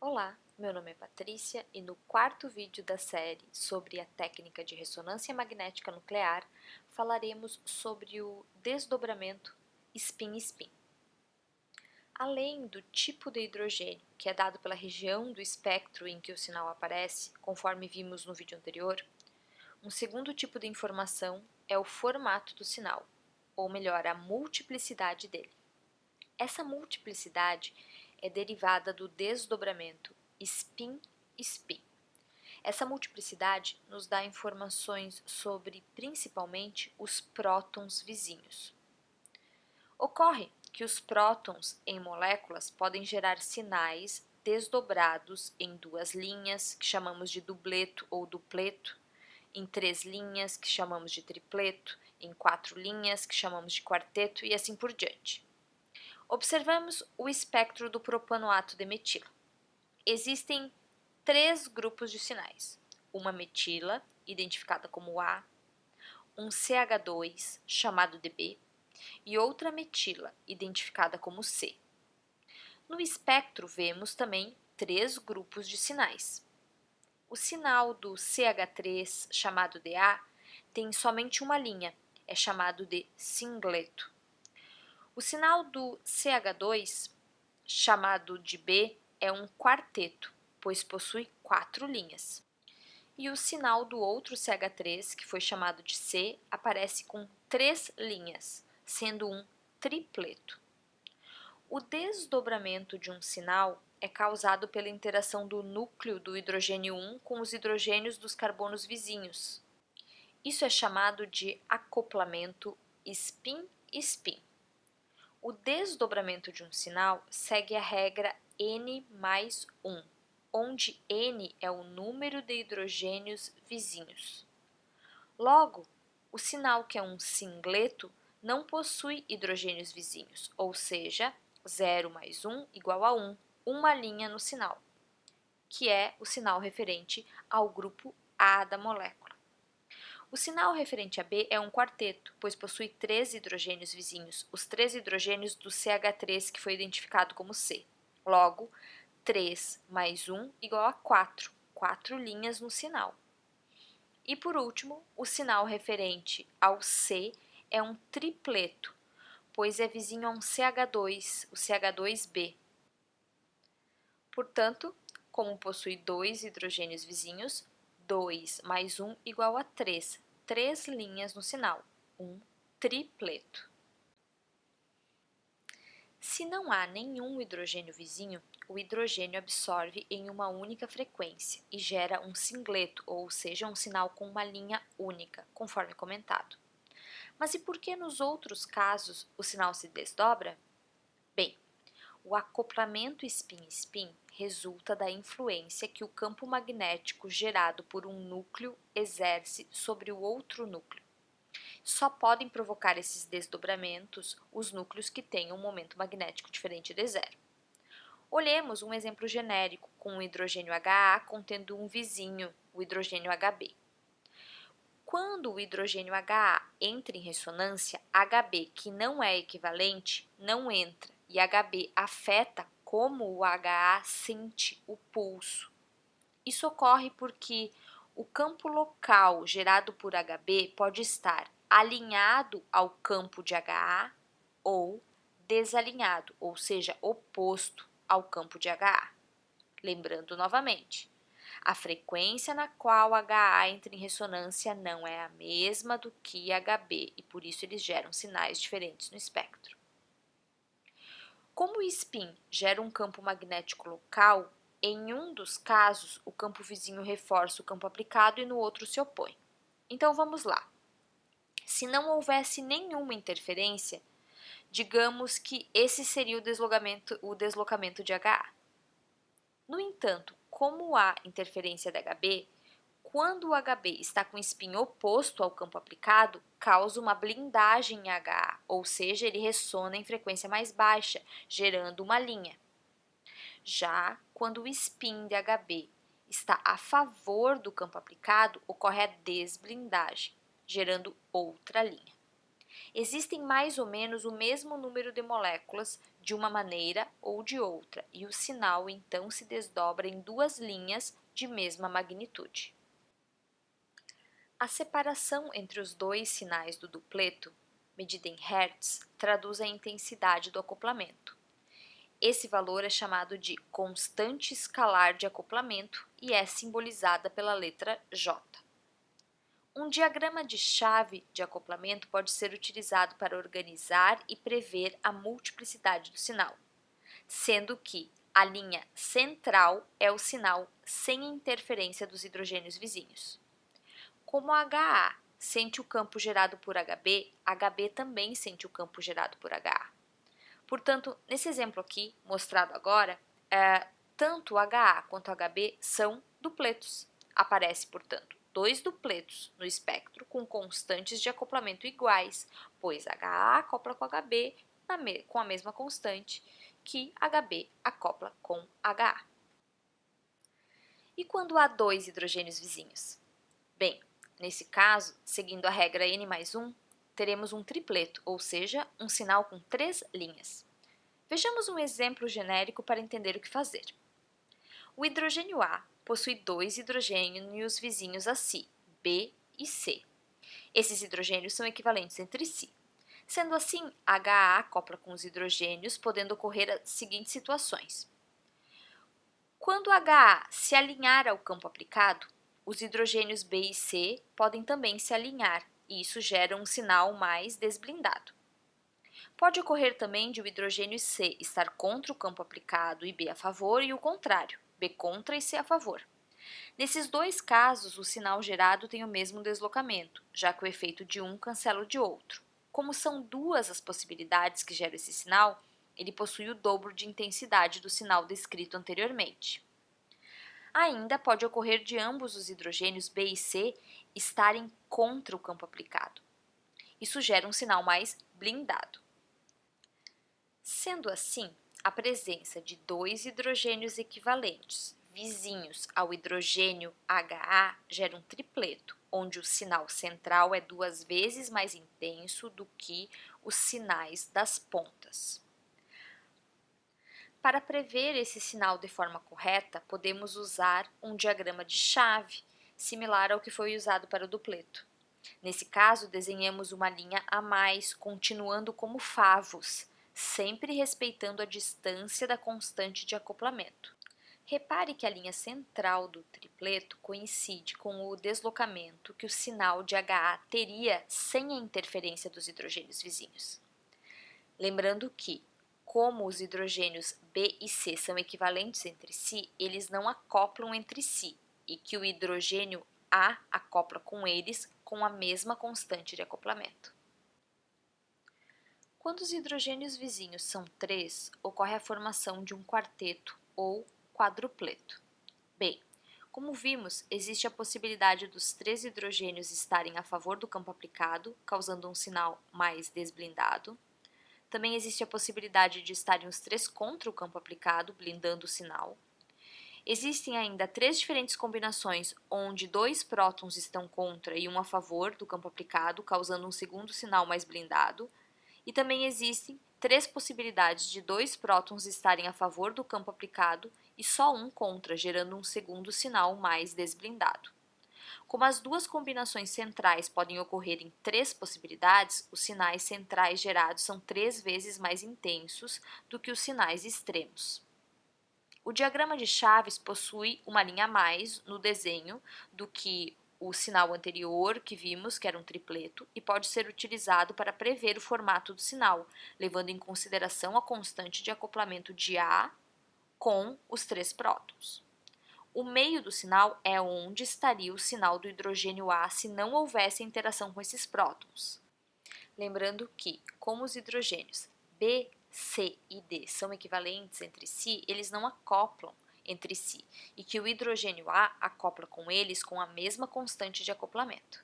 Olá, meu nome é Patrícia e no quarto vídeo da série sobre a técnica de ressonância magnética nuclear falaremos sobre o desdobramento spin-spin. Além do tipo de hidrogênio, que é dado pela região do espectro em que o sinal aparece, conforme vimos no vídeo anterior, um segundo tipo de informação é o formato do sinal, ou melhor, a multiplicidade dele. Essa multiplicidade é derivada do desdobramento spin-spin. Essa multiplicidade nos dá informações sobre, principalmente, os prótons vizinhos. Ocorre que os prótons em moléculas podem gerar sinais desdobrados em duas linhas, que chamamos de dubleto ou dupleto, em três linhas, que chamamos de tripleto, em quatro linhas, que chamamos de quarteto e assim por diante. Observamos o espectro do propanoato de metila. Existem três grupos de sinais: uma metila, identificada como A, um CH2, chamado de B, e outra metila, identificada como C. No espectro, vemos também três grupos de sinais. O sinal do CH3, chamado de A, tem somente uma linha, é chamado de singleto. O sinal do CH2, chamado de B, é um quarteto, pois possui quatro linhas. E o sinal do outro CH3, que foi chamado de C, aparece com três linhas, sendo um tripleto. O desdobramento de um sinal é causado pela interação do núcleo do hidrogênio 1 com os hidrogênios dos carbonos vizinhos. Isso é chamado de acoplamento spin-spin. O desdobramento de um sinal segue a regra N mais 1, onde N é o número de hidrogênios vizinhos. Logo, o sinal que é um singleto não possui hidrogênios vizinhos, ou seja, 0 mais 1 igual a 1, uma linha no sinal, que é o sinal referente ao grupo A da molécula. O sinal referente a B é um quarteto, pois possui três hidrogênios vizinhos, os três hidrogênios do CH3, que foi identificado como C. Logo, 3 mais 1 igual a 4, quatro linhas no sinal. E por último, o sinal referente ao C é um tripleto, pois é vizinho a um CH2, o CH2b. Portanto, como possui dois hidrogênios vizinhos, 2 mais 1 igual a 3, três linhas no sinal, um tripleto. Se não há nenhum hidrogênio vizinho, o hidrogênio absorve em uma única frequência e gera um singleto, ou seja, um sinal com uma linha única, conforme comentado. Mas e por que nos outros casos o sinal se desdobra? Bem, o acoplamento spin-spin resulta da influência que o campo magnético gerado por um núcleo exerce sobre o outro núcleo. Só podem provocar esses desdobramentos os núcleos que têm um momento magnético diferente de zero. Olhemos um exemplo genérico com o hidrogênio HA contendo um vizinho, o hidrogênio HB. Quando o hidrogênio HA entra em ressonância, HB, que não é equivalente, não entra e HB afeta como o HA sente o pulso. Isso ocorre porque o campo local gerado por HB pode estar alinhado ao campo de HA ou desalinhado, ou seja, oposto ao campo de HA. Lembrando novamente, a frequência na qual HA entra em ressonância não é a mesma do que HB e por isso eles geram sinais diferentes no espectro. Como o spin gera um campo magnético local, em um dos casos o campo vizinho reforça o campo aplicado e no outro se opõe. Então vamos lá. Se não houvesse nenhuma interferência, digamos que esse seria o deslocamento de HA. No entanto, como há interferência de HB, quando o HB está com spin oposto ao campo aplicado, causa uma blindagem em HA, ou seja, ele ressona em frequência mais baixa, gerando uma linha. Já quando o spin de HB está a favor do campo aplicado, ocorre a desblindagem, gerando outra linha. Existem mais ou menos o mesmo número de moléculas de uma maneira ou de outra, e o sinal então se desdobra em duas linhas de mesma magnitude. A separação entre os dois sinais do dupleto, medida em Hz, traduz a intensidade do acoplamento. Esse valor é chamado de constante escalar de acoplamento e é simbolizada pela letra J. Um diagrama de chave de acoplamento pode ser utilizado para organizar e prever a multiplicidade do sinal, sendo que a linha central é o sinal sem interferência dos hidrogênios vizinhos. Como HA sente o campo gerado por HB, HB também sente o campo gerado por HA. Portanto, nesse exemplo aqui, mostrado agora, tanto HA quanto HB são dupletos. Aparece, portanto, dois dupletos no espectro com constantes de acoplamento iguais, pois HA acopla com HB com a mesma constante que HB acopla com HA. E quando há dois hidrogênios vizinhos? Bem, nesse caso, seguindo a regra N+1, teremos um tripleto, ou seja, um sinal com 3 linhas. Vejamos um exemplo genérico para entender o que fazer. O hidrogênio A possui dois hidrogênios vizinhos a si, B e C. Esses hidrogênios são equivalentes entre si. Sendo assim, HA acopla com os hidrogênios, podendo ocorrer as seguintes situações. Quando HA se alinhar ao campo aplicado, os hidrogênios B e C podem também se alinhar, e isso gera um sinal mais desblindado. Pode ocorrer também de o hidrogênio C estar contra o campo aplicado e B a favor, e o contrário, B contra e C a favor. Nesses dois casos, o sinal gerado tem o mesmo deslocamento, já que o efeito de um cancela o de outro. Como são duas as possibilidades que geram esse sinal, ele possui o dobro de intensidade do sinal descrito anteriormente. Ainda pode ocorrer de ambos os hidrogênios B e C estarem contra o campo aplicado. Isso gera um sinal mais blindado. Sendo assim, a presença de dois hidrogênios equivalentes vizinhos ao hidrogênio HA gera um tripleto, onde o sinal central é 2 vezes mais intenso do que os sinais das pontas. Para prever esse sinal de forma correta, podemos usar um diagrama de chave, similar ao que foi usado para o dupleto. Nesse caso, desenhamos uma linha a mais, continuando como favos, sempre respeitando a distância da constante de acoplamento. Repare que a linha central do tripleto coincide com o deslocamento que o sinal de HA teria sem a interferência dos hidrogênios vizinhos. Lembrando que, como os hidrogênios B e C são equivalentes entre si, eles não acoplam entre si, e que o hidrogênio A acopla com eles com a mesma constante de acoplamento. Quando os hidrogênios vizinhos são 3, ocorre a formação de um quarteto ou quadrupleto. Bem, como vimos, existe a possibilidade dos 3 hidrogênios estarem a favor do campo aplicado, causando um sinal mais desblindado. Também existe a possibilidade de estarem os 3 contra o campo aplicado, blindando o sinal. Existem ainda 3 diferentes combinações onde 2 prótons estão contra e um a favor do campo aplicado, causando um segundo sinal mais blindado. E também existem 3 possibilidades de 2 prótons estarem a favor do campo aplicado e só um contra, gerando um segundo sinal mais desblindado. Como as duas combinações centrais podem ocorrer em 3 possibilidades, os sinais centrais gerados são 3 vezes mais intensos do que os sinais extremos. O diagrama de chaves possui uma linha a mais no desenho do que o sinal anterior que vimos, que era um tripleto, e pode ser utilizado para prever o formato do sinal, levando em consideração a constante de acoplamento de A com os 3 prótons. O meio do sinal é onde estaria o sinal do hidrogênio A se não houvesse interação com esses prótons. Lembrando que, como os hidrogênios B, C e D são equivalentes entre si, eles não acoplam entre si, e que o hidrogênio A acopla com eles com a mesma constante de acoplamento.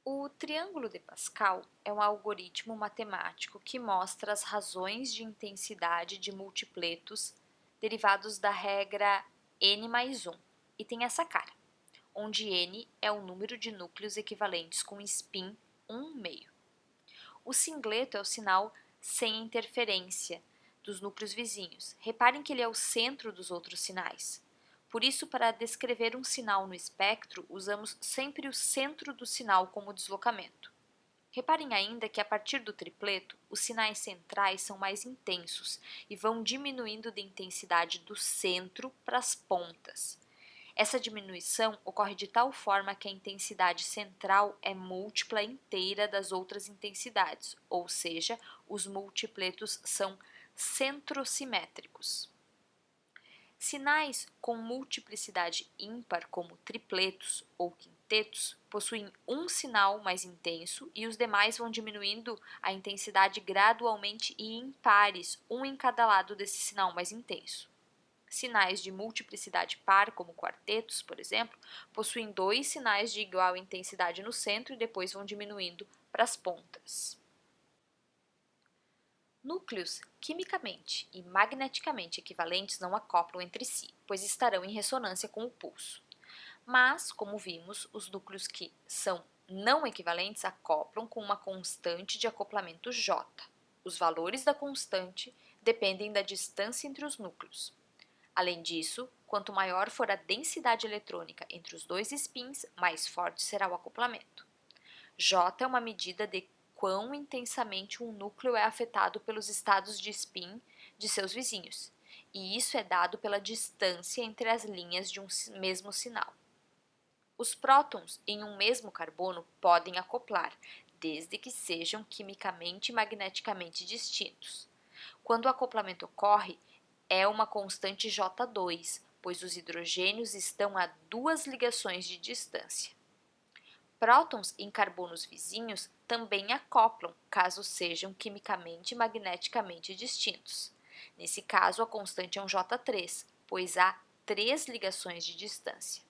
O triângulo de Pascal é um algoritmo matemático que mostra as razões de intensidade de multipletos derivados da regra N+1, e tem essa cara, onde N é o número de núcleos equivalentes com spin 1/2. O singleto é o sinal sem interferência dos núcleos vizinhos. Reparem que ele é o centro dos outros sinais. Por isso, para descrever um sinal no espectro, usamos sempre o centro do sinal como deslocamento. Reparem ainda que a partir do tripleto, os sinais centrais são mais intensos e vão diminuindo de intensidade do centro para as pontas. Essa diminuição ocorre de tal forma que a intensidade central é múltipla inteira das outras intensidades, ou seja, os multipletos são centrosimétricos. Sinais com multiplicidade ímpar, como tripletos ou quintetos, possuem um sinal mais intenso e os demais vão diminuindo a intensidade gradualmente e em pares, um em cada lado desse sinal mais intenso. Sinais de multiplicidade par, como quartetos, por exemplo, possuem dois sinais de igual intensidade no centro e depois vão diminuindo para as pontas. Núcleos quimicamente e magneticamente equivalentes não acoplam entre si, pois estarão em ressonância com o pulso. Mas, como vimos, os núcleos que são não equivalentes acoplam com uma constante de acoplamento J. Os valores da constante dependem da distância entre os núcleos. Além disso, quanto maior for a densidade eletrônica entre os dois spins, mais forte será o acoplamento. J é uma medida de quão intensamente um núcleo é afetado pelos estados de spin de seus vizinhos, e isso é dado pela distância entre as linhas de um mesmo sinal. Os prótons em um mesmo carbono podem acoplar, desde que sejam quimicamente e magneticamente distintos. Quando o acoplamento ocorre, é uma constante J2, pois os hidrogênios estão a duas ligações de distância. Prótons em carbonos vizinhos também acoplam, caso sejam quimicamente e magneticamente distintos. Nesse caso, a constante é um J3, pois há 3 ligações de distância.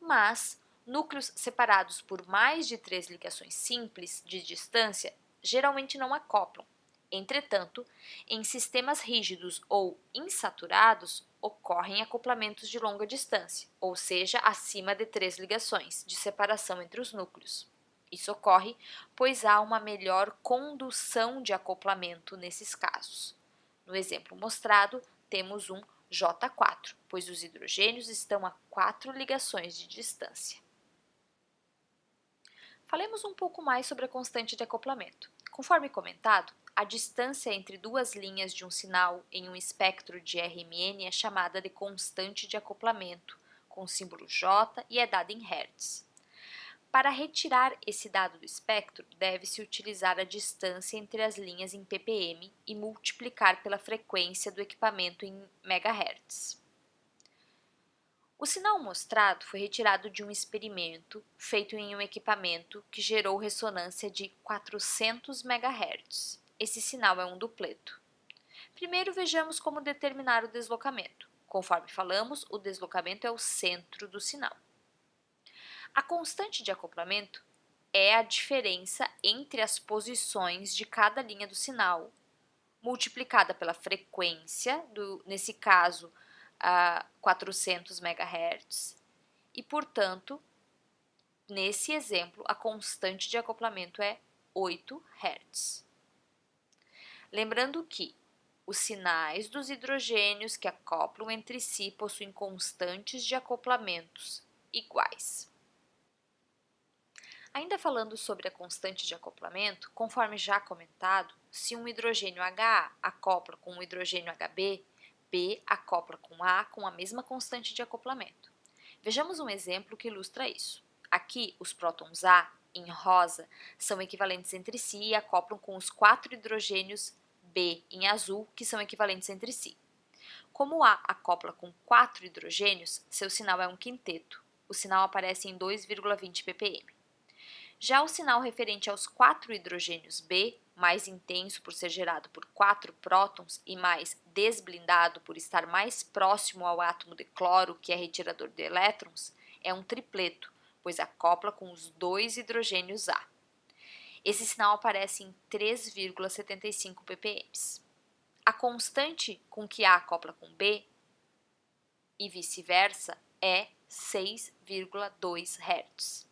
Mas núcleos separados por mais de 3 ligações simples de distância geralmente não acoplam. Entretanto, em sistemas rígidos ou insaturados, ocorrem acoplamentos de longa distância, ou seja, acima de 3 ligações de separação entre os núcleos. Isso ocorre pois há uma melhor condução de acoplamento nesses casos. No exemplo mostrado, temos um J4, pois os hidrogênios estão a 4 ligações de distância. Falemos um pouco mais sobre a constante de acoplamento. Conforme comentado, a distância entre duas linhas de um sinal em um espectro de RMN é chamada de constante de acoplamento, com o símbolo J e é dada em Hz. Para retirar esse dado do espectro, deve-se utilizar a distância entre as linhas em ppm e multiplicar pela frequência do equipamento em MHz. O sinal mostrado foi retirado de um experimento feito em um equipamento que gerou ressonância de 400 MHz. Esse sinal é um dupleto. Primeiro vejamos como determinar o deslocamento. Conforme falamos, o deslocamento é o centro do sinal. A constante de acoplamento é a diferença entre as posições de cada linha do sinal, multiplicada pela frequência, nesse caso, a 400 MHz, e, portanto, nesse exemplo, a constante de acoplamento é 8 Hz. Lembrando que os sinais dos hidrogênios que acoplam entre si possuem constantes de acoplamentos iguais. Ainda falando sobre a constante de acoplamento, conforme já comentado, se um hidrogênio HA acopla com um hidrogênio HB, B acopla com A com a mesma constante de acoplamento. Vejamos um exemplo que ilustra isso. Aqui, os prótons A, em rosa, são equivalentes entre si e acoplam com os 4 hidrogênios B, em azul, que são equivalentes entre si. Como A acopla com 4 hidrogênios, seu sinal é um quinteto. O sinal aparece em 2,20 ppm. Já o sinal referente aos 4 hidrogênios B, mais intenso por ser gerado por 4 prótons e mais desblindado por estar mais próximo ao átomo de cloro, que é retirador de elétrons, é um tripleto, pois acopla com os 2 hidrogênios A. Esse sinal aparece em 3,75 ppm. A constante com que A acopla com B e vice-versa é 6,2 Hz.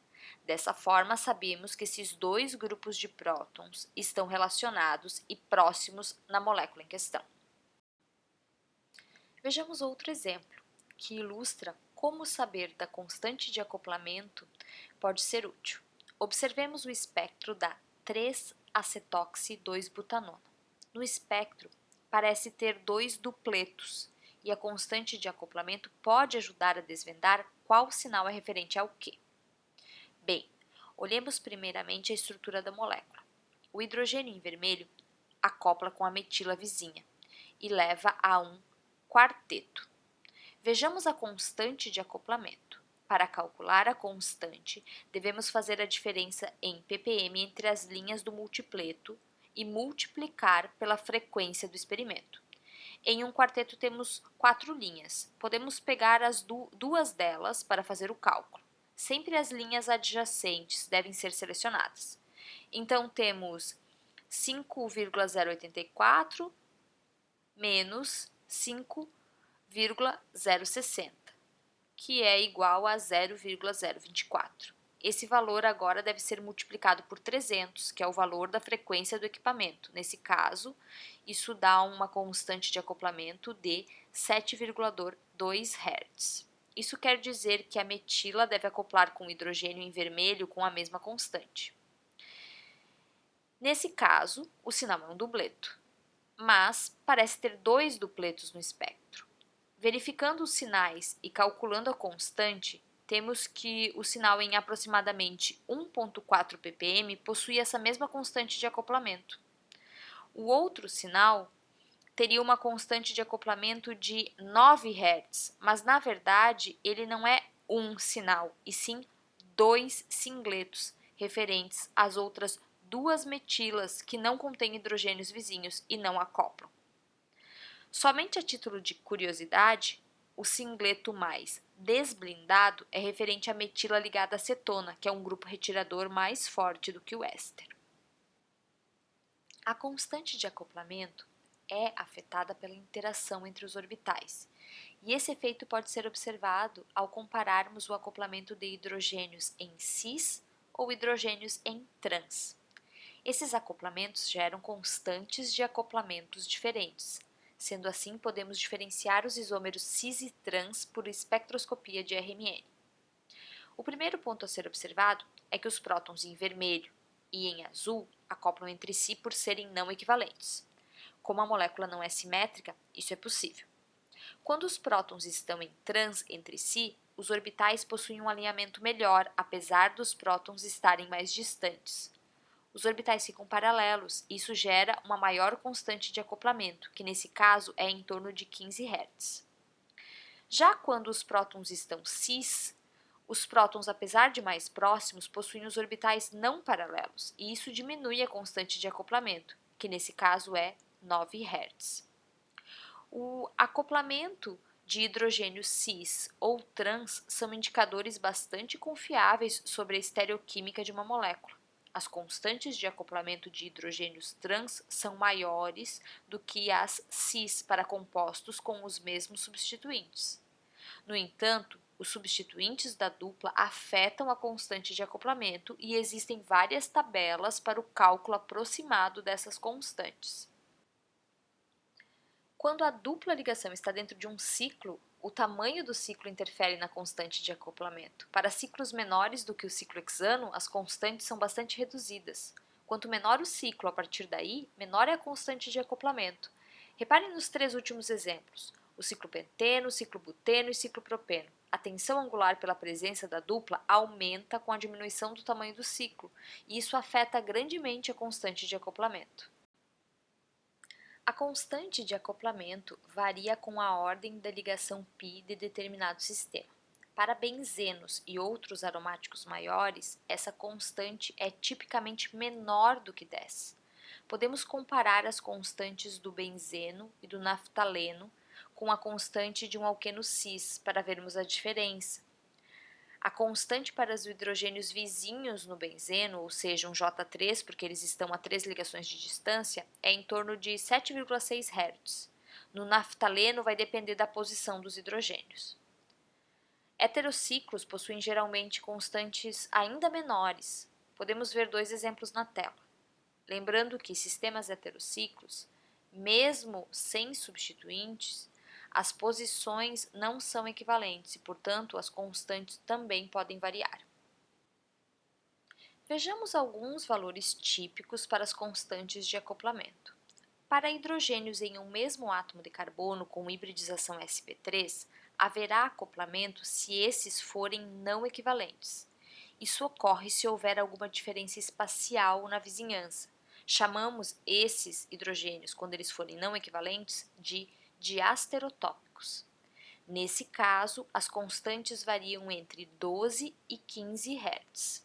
Dessa forma, sabemos que esses dois grupos de prótons estão relacionados e próximos na molécula em questão. Vejamos outro exemplo, que ilustra como saber da constante de acoplamento pode ser útil. Observemos o espectro da 3-acetoxi-2-butanona. No espectro, parece ter dois dupletos, e a constante de acoplamento pode ajudar a desvendar qual sinal é referente ao quê. Bem, olhemos primeiramente a estrutura da molécula. O hidrogênio em vermelho acopla com a metila vizinha e leva a um quarteto. Vejamos a constante de acoplamento. Para calcular a constante, devemos fazer a diferença em ppm entre as linhas do multipleto e multiplicar pela frequência do experimento. Em um quarteto temos 4 linhas. Podemos pegar as duas delas para fazer o cálculo. Sempre as linhas adjacentes devem ser selecionadas. Então, temos 5,084 menos 5,060, que é igual a 0,024. Esse valor agora deve ser multiplicado por 300, que é o valor da frequência do equipamento. Nesse caso, isso dá uma constante de acoplamento de 7,2 Hz. Isso quer dizer que a metila deve acoplar com o hidrogênio em vermelho com a mesma constante. Nesse caso, o sinal é um dupleto, mas parece ter dois dupletos no espectro. Verificando os sinais e calculando a constante, temos que o sinal em aproximadamente 1,4 ppm possui essa mesma constante de acoplamento. O outro sinal teria uma constante de acoplamento de 9 Hz, mas na verdade ele não é um sinal, e sim dois singletos referentes às outras duas metilas que não contêm hidrogênios vizinhos e não acoplam. Somente a título de curiosidade, o singleto mais desblindado é referente à metila ligada à cetona, que é um grupo retirador mais forte do que o éster. A constante de acoplamento é afetada pela interação entre os orbitais, e esse efeito pode ser observado ao compararmos o acoplamento de hidrogênios em cis ou hidrogênios em trans. Esses acoplamentos geram constantes de acoplamentos diferentes. Sendo assim, podemos diferenciar os isômeros cis e trans por espectroscopia de RMN. O primeiro ponto a ser observado é que os prótons em vermelho e em azul acoplam entre si por serem não equivalentes. Como a molécula não é simétrica, isso é possível. Quando os prótons estão em trans entre si, os orbitais possuem um alinhamento melhor, apesar dos prótons estarem mais distantes. Os orbitais ficam paralelos e isso gera uma maior constante de acoplamento, que nesse caso é em torno de 15 Hz. Já quando os prótons estão cis, os prótons, apesar de mais próximos, possuem os orbitais não paralelos e isso diminui a constante de acoplamento, que nesse caso é 9 Hz. O acoplamento de hidrogênio cis ou trans são indicadores bastante confiáveis sobre a estereoquímica de uma molécula. As constantes de acoplamento de hidrogênios trans são maiores do que as cis para compostos com os mesmos substituintes. No entanto, os substituintes da dupla afetam a constante de acoplamento e existem várias tabelas para o cálculo aproximado dessas constantes. Quando a dupla ligação está dentro de um ciclo, o tamanho do ciclo interfere na constante de acoplamento. Para ciclos menores do que o ciclo hexano, as constantes são bastante reduzidas. Quanto menor o ciclo, a partir daí, menor é a constante de acoplamento. Reparem nos 3 últimos exemplos: o ciclo penteno, o ciclo buteno e o ciclo propeno. A tensão angular pela presença da dupla aumenta com a diminuição do tamanho do ciclo, e isso afeta grandemente a constante de acoplamento. A constante de acoplamento varia com a ordem da ligação π de determinado sistema. Para benzenos e outros aromáticos maiores, essa constante é tipicamente menor do que 10. Podemos comparar as constantes do benzeno e do naftaleno com a constante de um alqueno cis para vermos a diferença. A constante para os hidrogênios vizinhos no benzeno, ou seja, um J3, porque eles estão a 3 ligações de distância, é em torno de 7,6 Hz. No naftaleno vai depender da posição dos hidrogênios. Heterociclos possuem geralmente constantes ainda menores. Podemos ver dois exemplos na tela. Lembrando que sistemas heterociclos, mesmo sem substituintes, as posições não são equivalentes e, portanto, as constantes também podem variar. Vejamos alguns valores típicos para as constantes de acoplamento. Para hidrogênios em um mesmo átomo de carbono com hibridização sp3, haverá acoplamento se esses forem não equivalentes. Isso ocorre se houver alguma diferença espacial na vizinhança. Chamamos esses hidrogênios, quando eles forem não equivalentes, de diastereotópicos. Nesse caso, as constantes variam entre 12 e 15 Hz.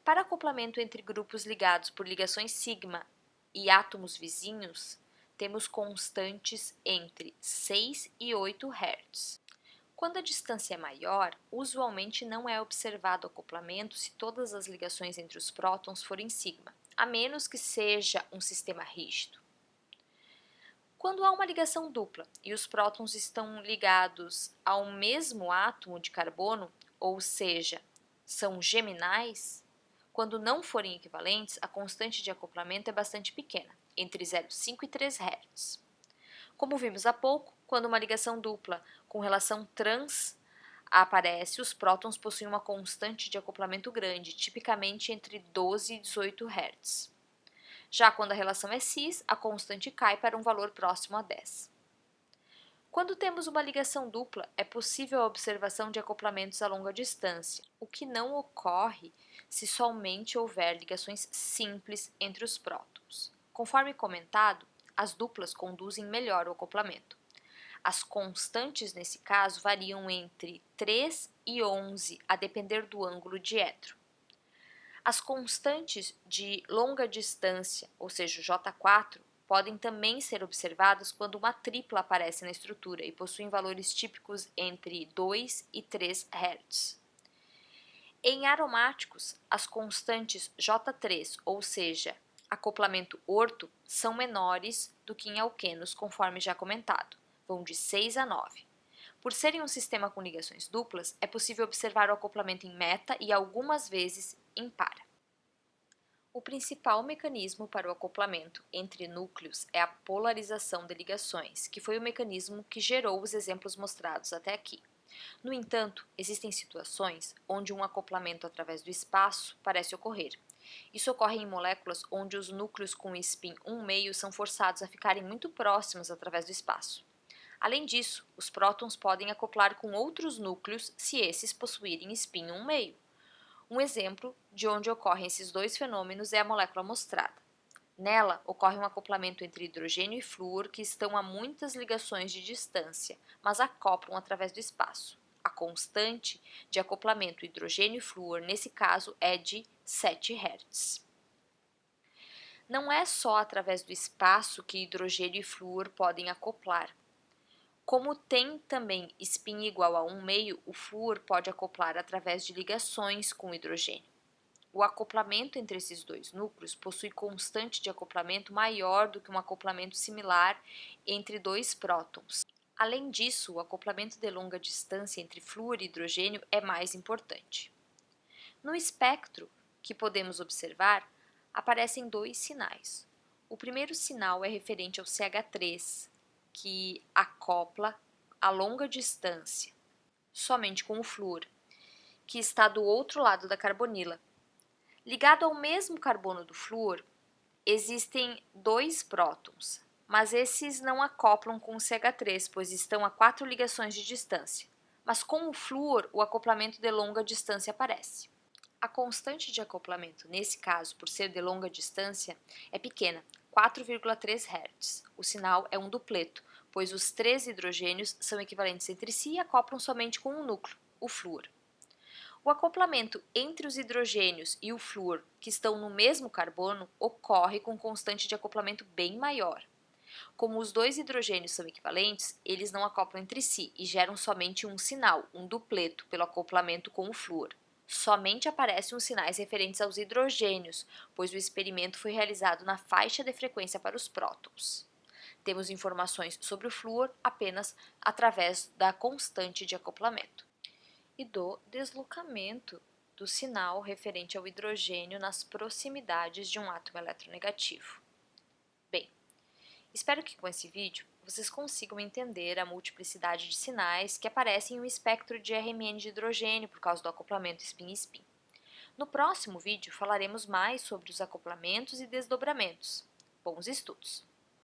Para acoplamento entre grupos ligados por ligações sigma e átomos vizinhos, temos constantes entre 6 e 8 Hz. Quando a distância é maior, usualmente não é observado acoplamento se todas as ligações entre os prótons forem sigma, a menos que seja um sistema rígido. Quando há uma ligação dupla e os prótons estão ligados ao mesmo átomo de carbono, ou seja, são geminais, quando não forem equivalentes, a constante de acoplamento é bastante pequena, entre 0,5 e 3 Hz. Como vimos há pouco, quando uma ligação dupla com relação trans aparece, os prótons possuem uma constante de acoplamento grande, tipicamente entre 12 e 18 Hz. Já quando a relação é cis, a constante cai para um valor próximo a 10. Quando temos uma ligação dupla, é possível a observação de acoplamentos a longa distância, o que não ocorre se somente houver ligações simples entre os prótons. Conforme comentado, as duplas conduzem melhor o acoplamento. As constantes, nesse caso, variam entre 3 e 11, a depender do ângulo diedro. As constantes de longa distância, ou seja, J4, podem também ser observadas quando uma tripla aparece na estrutura e possuem valores típicos entre 2 e 3 Hz. Em aromáticos, as constantes J3, ou seja, acoplamento orto, são menores do que em alquenos, conforme já comentado, vão de 6 a 9. Por serem um sistema com ligações duplas, é possível observar o acoplamento em meta e algumas vezes em para. O principal mecanismo para o acoplamento entre núcleos é a polarização de ligações, que foi o mecanismo que gerou os exemplos mostrados até aqui. No entanto, existem situações onde um acoplamento através do espaço parece ocorrer. Isso ocorre em moléculas onde os núcleos com spin 1,5 são forçados a ficarem muito próximos através do espaço. Além disso, os prótons podem acoplar com outros núcleos se esses possuírem spin 1,5. Um exemplo de onde ocorrem esses dois fenômenos é a molécula mostrada. Nela, ocorre um acoplamento entre hidrogênio e flúor que estão a muitas ligações de distância, mas acoplam através do espaço. A constante de acoplamento hidrogênio e flúor, nesse caso, é de 7 Hz. Não é só através do espaço que hidrogênio e flúor podem acoplar. Como tem também spin igual a 1,5, o flúor pode acoplar através de ligações com o hidrogênio. O acoplamento entre esses dois núcleos possui constante de acoplamento maior do que um acoplamento similar entre dois prótons. Além disso, o acoplamento de longa distância entre flúor e hidrogênio é mais importante. No espectro que podemos observar, aparecem dois sinais. O primeiro sinal é referente ao CH3, que acopla a longa distância, somente com o flúor, que está do outro lado da carbonila. Ligado ao mesmo carbono do flúor, existem dois prótons, mas esses não acoplam com o CH3, pois estão a 4 ligações de distância. Mas com o flúor, o acoplamento de longa distância aparece. A constante de acoplamento, nesse caso, por ser de longa distância, é pequena, 4,3 Hz. O sinal é um dupleto, pois os 3 hidrogênios são equivalentes entre si e acoplam somente com um núcleo, o flúor. O acoplamento entre os hidrogênios e o flúor, que estão no mesmo carbono, ocorre com constante de acoplamento bem maior. Como os dois hidrogênios são equivalentes, eles não acoplam entre si e geram somente um sinal, um dupleto, pelo acoplamento com o flúor. Somente aparecem os sinais referentes aos hidrogênios, pois o experimento foi realizado na faixa de frequência para os prótons. Temos informações sobre o flúor apenas através da constante de acoplamento. e do deslocamento do sinal referente ao hidrogênio nas proximidades de um átomo eletronegativo. Bem, espero que com esse vídeo vocês consigam entender a multiplicidade de sinais que aparecem em um espectro de RMN de hidrogênio por causa do acoplamento spin-spin. No próximo vídeo falaremos mais sobre os acoplamentos e desdobramentos. Bons estudos!